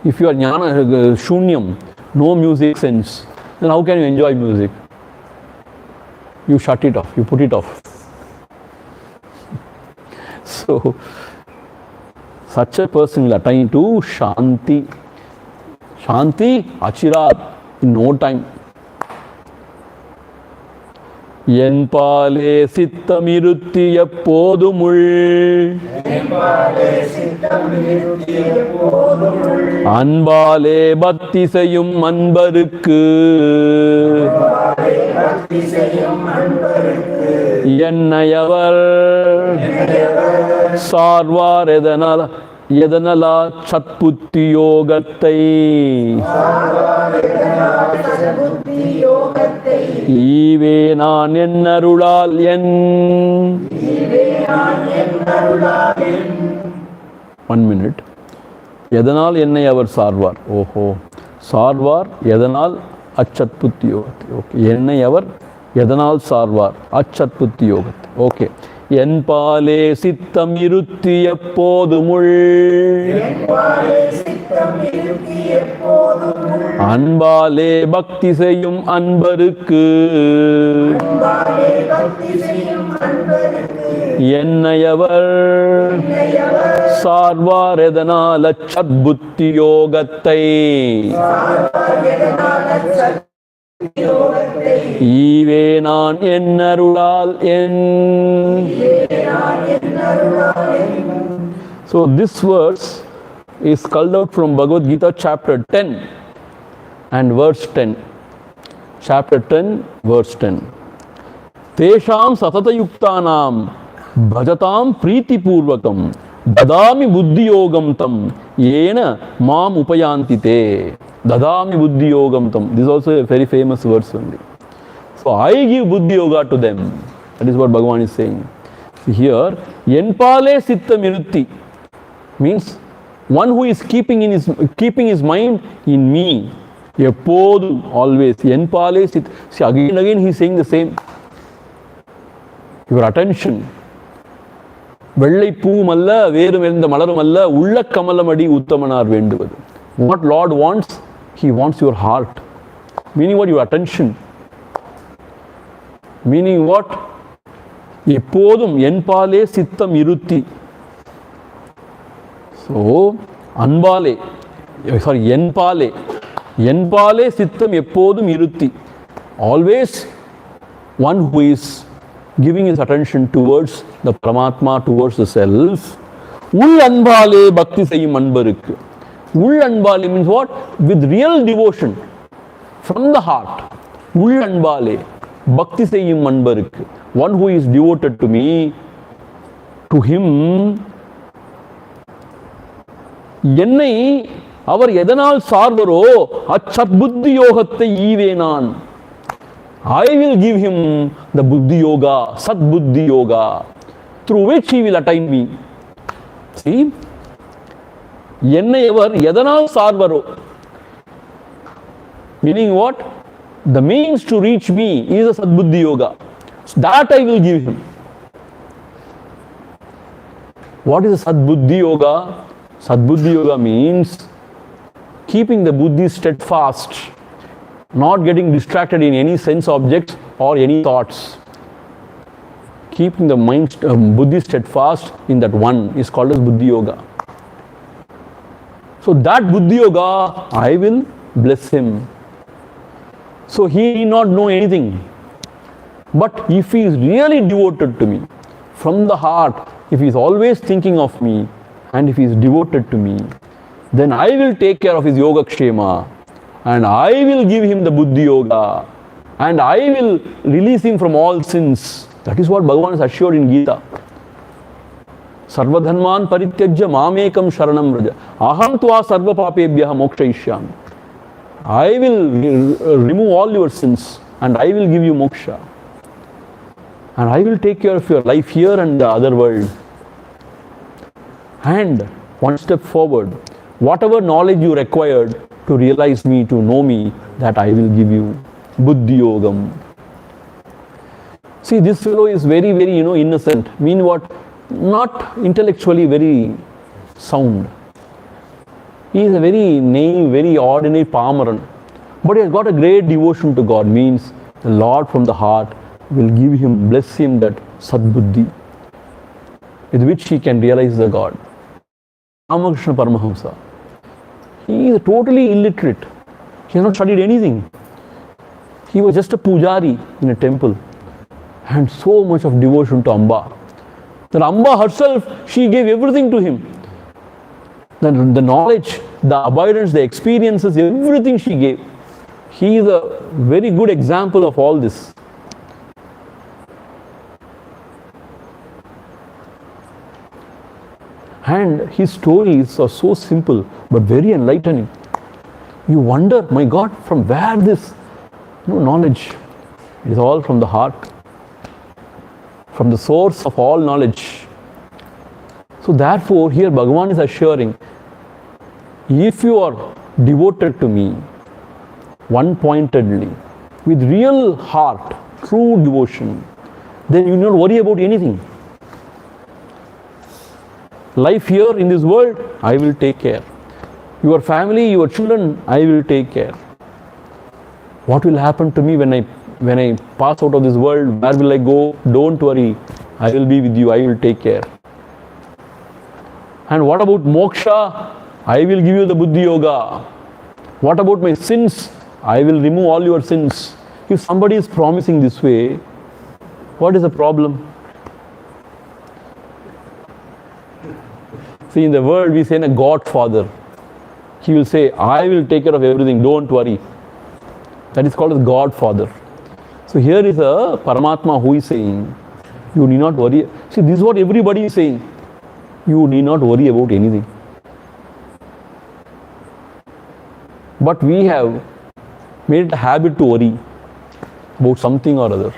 If you are jnana, shunyam, no music sense, then how can you enjoy music? You shut it off, you put it off. So, such a person will attain to Shanti. Shanti, Achirat, in no time. Yenpale sittamirutti eppodumull Anbale bhakti seyum anbarukku Yennayavar Sarvar Edanala Chatputti Yogattai Ive naan ennarulal en 1 minute. Edanal ennai avar sarvar. Oho. Sarvar Edanal Achatputti Yogati. Okay. Ennai avar Edanal sarvar Achatputti Yogati. Okay. Yenpale sittam irutti eppodumull Anbale bhakti seyum anbarukku Yennayavar Sarvar Edanal Achatputti Yogattai Ive naan ennarulal en. So this verse is culled out from Bhagavad Gita chapter 10 and verse 10. Chapter 10 verse 10. Tesham satatayuktanam bhajatam pritipurvakam dadami buddhi yogam tam yena mam upayanti te. Dadami buddhi yogam tam. This is also a very famous verse only. So I give buddhi yoga to them. That is what Bhagavan is saying. See here, yenpale sitta mirutti means one who is keeping his mind in me. Eppodu, always. Yenpale sitta. See, again and again he is saying the same. Your attention. Vellai poomalla, verum malaramalla, ulla kamalamadi uttamanar venduvadu. What Lord wants? He wants your heart. Meaning what? Your attention. Meaning what? Eppodum yenpale sittam irutti. So, anbale, sorry, yenpale. Yenpale sittam eppodum irutti. Always one who is giving his attention towards the Paramatma, towards the self. Ul anbale bhakti seyum anbarukku. Ul anbale means what? With real devotion from the heart. Ul anbale bhakti seyum anbarukku. One who is devoted to me, to him, என்னை அவர் எதனால் சார்வரோ அச்சத்புத்தி யோகத்தை ஈவேனான். I will give him the buddhi yoga, sadbuddhi yoga, through which he will attain me. See? என்னை அவர் எதனால் சார்வரோ. Meaning what? The means to reach me is a sadbuddhi yoga. So that I will give him. What is a sadbuddhi yoga? Sadbuddhi yoga means keeping the buddhi steadfast, not getting distracted in any sense objects or any thoughts. Keeping the mind, buddhi steadfast in that one is called as buddhi yoga. So that buddhi yoga, I will bless him. So he need not know anything. But if he is really devoted to me, from the heart, if he is always thinking of me, and if he is devoted to me, then I will take care of his yoga kshema, and I will give him the buddhi yoga, and I will release him from all sins. That is what Bhagavan has assured in Geeta. Sarvadhanman parityajya mamekam sharanam raja. Aham tva sarva papebhyaha mokshayishyami. I will remove all your sins, and I will give you moksha. And I will take care of your life here and the other world. And one step forward, whatever knowledge you required to realize me, to know me, that I will give you. Buddhi yogam. See, this fellow is very, very, innocent. Mean what? Not intellectually very sound. He is a very naive, very ordinary palmer, but he has got a great devotion to God. Means the Lord from the heart will give him, bless him that sadbuddhi with which he can realize the God. Ramakrishna Paramahamsa, he is totally illiterate. He has not studied anything. He was just a pujari in a temple, and so much of devotion to Amba. Then Amba herself, she gave everything to him. Then the knowledge, the abundance, the experiences, everything she gave. He is a very good example of all this. And his stories are so simple but very enlightening. You wonder, my God, from where this knowledge? It is all from the heart, from the source of all knowledge. So therefore, here Bhagavan is assuring, if you are devoted to me, one-pointedly, with real heart, true devotion, then you need not worry about anything. Life here in this world, I will take care. Your family, your children, I will take care. What will happen to me when I pass out of this world? Where will I go? Don't worry. I will be with you. I will take care. And what about moksha? I will give you the buddhi yoga. What about my sins? I will remove all your sins. If somebody is promising this way, what is the problem? See, in the world we say a godfather. He will say, I will take care of everything, don't worry. That is called as godfather. So here is a Paramatma who is saying, you need not worry. See, this is what everybody is saying. You need not worry about anything. But we have made it a habit to worry about something or other.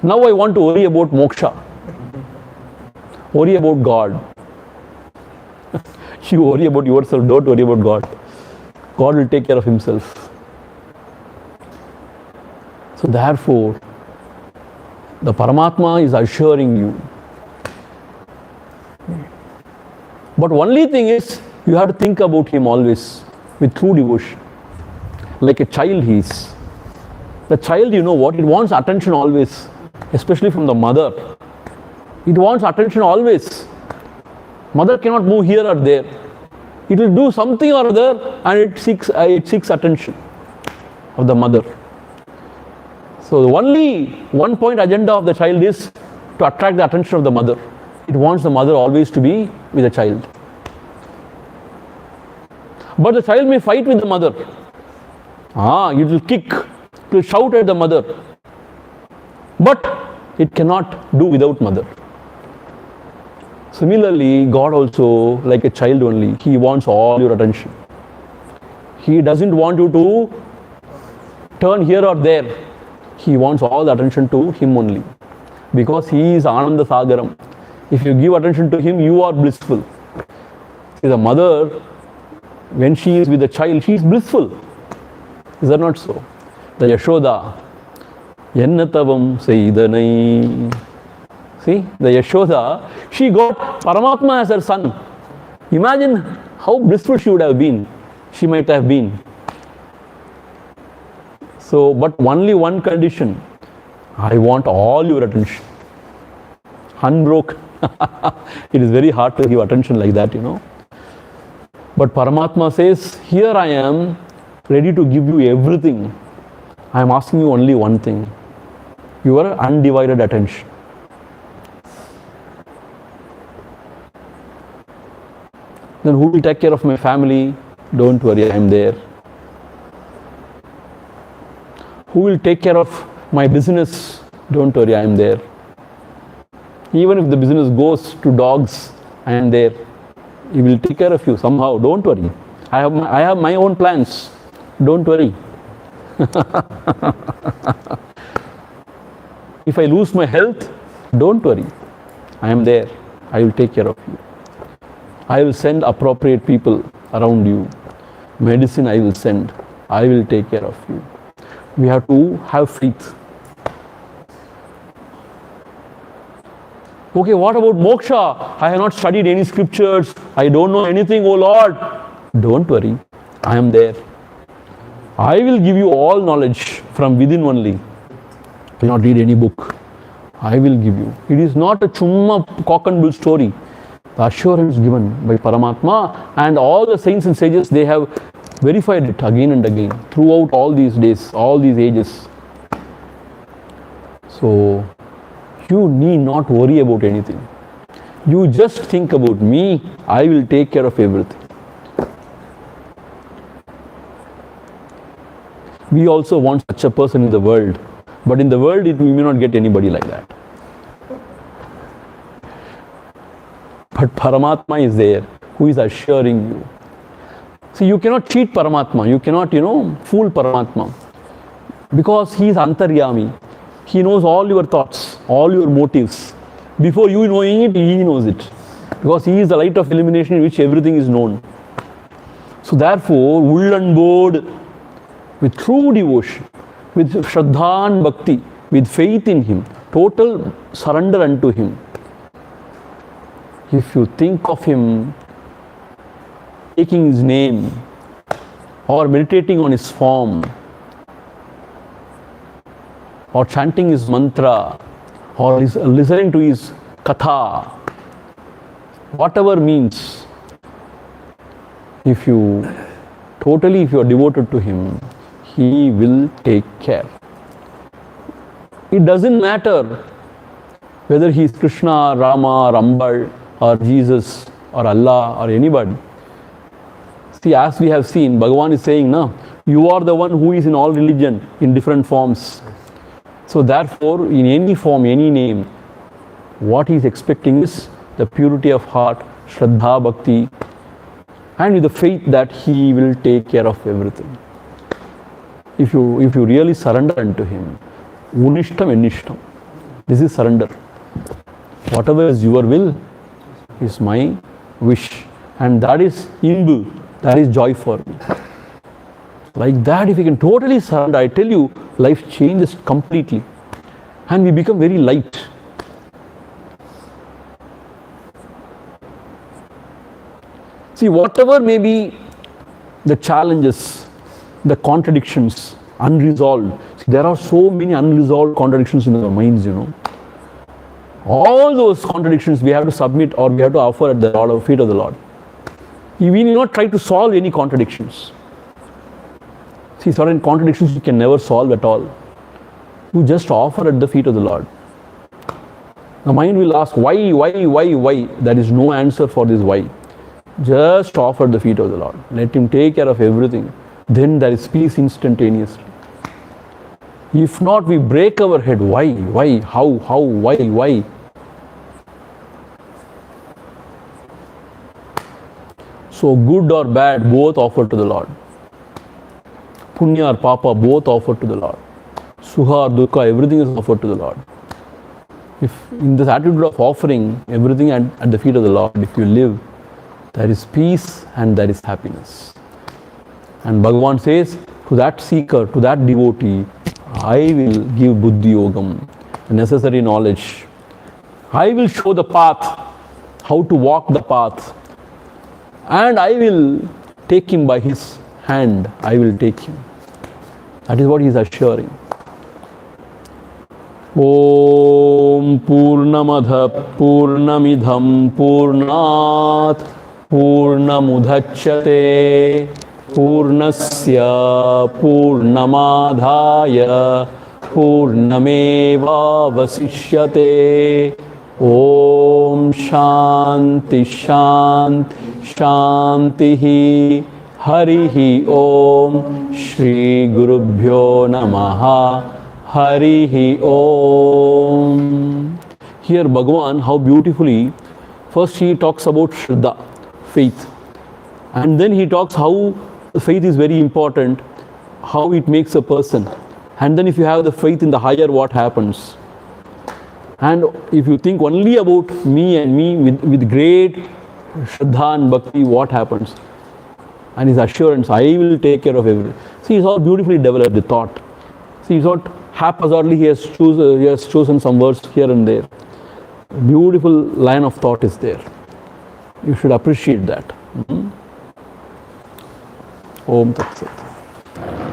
Now I want to worry about moksha. Worry about God. You worry about yourself, don't worry about God. God will take care of himself. So therefore, the Paramatma is assuring you. But only thing is, you have to think about him always with true devotion. Like a child he is. The child, you know what, it wants attention always, especially from the mother. It wants attention always. Mother cannot move here or there. It will do something or other and it seeks attention of the mother. So the only one point agenda of the child is to attract the attention of the mother. It wants the mother always to be with the child. But the child may fight with the mother. It will kick, it will shout at the mother. But it cannot do without mother. Similarly, God also, like a child only, He wants all your attention. He doesn't want you to turn here or there. He wants all the attention to Him only. Because He is Ananda Sagaram. If you give attention to Him, you are blissful. See, the mother, when she is with the child, she is blissful. Is that not so? The Yashoda, Yennatavam Seidanai. See, the Yashoda, she got Paramatma as her son. Imagine how blissful she would have been. She might have been. So, but only one condition. I want all your attention. Unbroken. It is very hard to give attention like that, you know. But Paramatma says, here I am ready to give you everything. I am asking you only one thing. Your undivided attention. Then who will take care of my family? Don't worry, I am there. Who will take care of my business? Don't worry, I am there. Even if the business goes to dogs, I am there. He will take care of you somehow. Don't worry. I have my own plans. Don't worry. If I lose my health, don't worry. I am there. I will take care of you. I will send appropriate people around you. Medicine I will send. I will take care of you. We have to have faith. Okay, what about moksha? I have not studied any scriptures. I don't know anything, oh Lord. Don't worry, I am there. I will give you all knowledge from within only. Do not read any book. I will give you. It is not a chumma cock and bull story. The assurance given by Paramatma, and all the saints and sages, they have verified it again and again throughout all these days, all these ages. So, you need not worry about anything. You just think about me, I will take care of everything. We also want such a person in the world, but in the world we may not get anybody like that. But Paramatma is there, who is assuring you. See, you cannot cheat Paramatma, you cannot, fool Paramatma. Because he is Antaryami. He knows all your thoughts, all your motives. Before you knowing it, he knows it. Because he is the light of illumination in which everything is known. So therefore, Ullanbod, with true devotion, with Shraddha and Bhakti, with faith in him, total surrender unto him. If you think of him, taking his name, or meditating on his form, or chanting his mantra, or listening to his katha, whatever means, if you are devoted to him, he will take care. It doesn't matter whether he is Krishna, Rama, Rambal, or Jesus, or Allah, or anybody. See, as we have seen, Bhagavan is saying, no, you are the one who is in all religion, in different forms. So therefore, in any form, any name, what he is expecting is the purity of heart, Shraddha, Bhakti, and with the faith that he will take care of everything. If you really surrender unto him, unishtam enishtam, this is surrender. Whatever is your will is my wish, and that is imbu, that is joy for me. Like that, if you can totally surrender, I tell you, life changes completely, and we become very light. See, whatever may be the challenges, the contradictions, unresolved. See, there are so many unresolved contradictions in our minds, All those contradictions we have to submit, or we have to offer at the feet of the Lord. We need not try to solve any contradictions. See, certain contradictions you can never solve at all. You just offer at the feet of the Lord. The mind will ask, why? There is no answer for this why. Just offer at the feet of the Lord. Let him take care of everything. Then there is peace instantaneously. If not, we break our head. Why? How? Why? So good or bad, both offer to the Lord. Punya or Papa, both offer to the Lord. Sukha or Dukkha, everything is offered to the Lord. If in this attitude of offering everything at the feet of the Lord, if you live, there is peace and there is happiness. And Bhagavan says, to that seeker, to that devotee, I will give Buddhi Yogam, the necessary knowledge. I will show the path, how to walk the path. And I will take him by his hand. I will take him. That is what he is assuring. Om Purnamadha Purnamidham Purnat Purnamudhachyate Purnasya Purnamadhaya Purnameva Vasishyate. Om Shanti Shanti Shantihi Harihi Om Shri Gurubhyo Namaha Harihi Om. Here Bhagavan, how beautifully, first he talks about Shraddha, faith. And then he talks how faith is very important, how it makes a person. And then if you have the faith in the higher, what happens? And if you think only about me and me with great Shraddha and Bhakti, what happens? And his assurance, I will take care of everything. See, how beautifully developed the thought. See, it's not haphazardly he has chosen some words here and there. Beautiful line of thought is there. You should appreciate that. Om Tat Sat.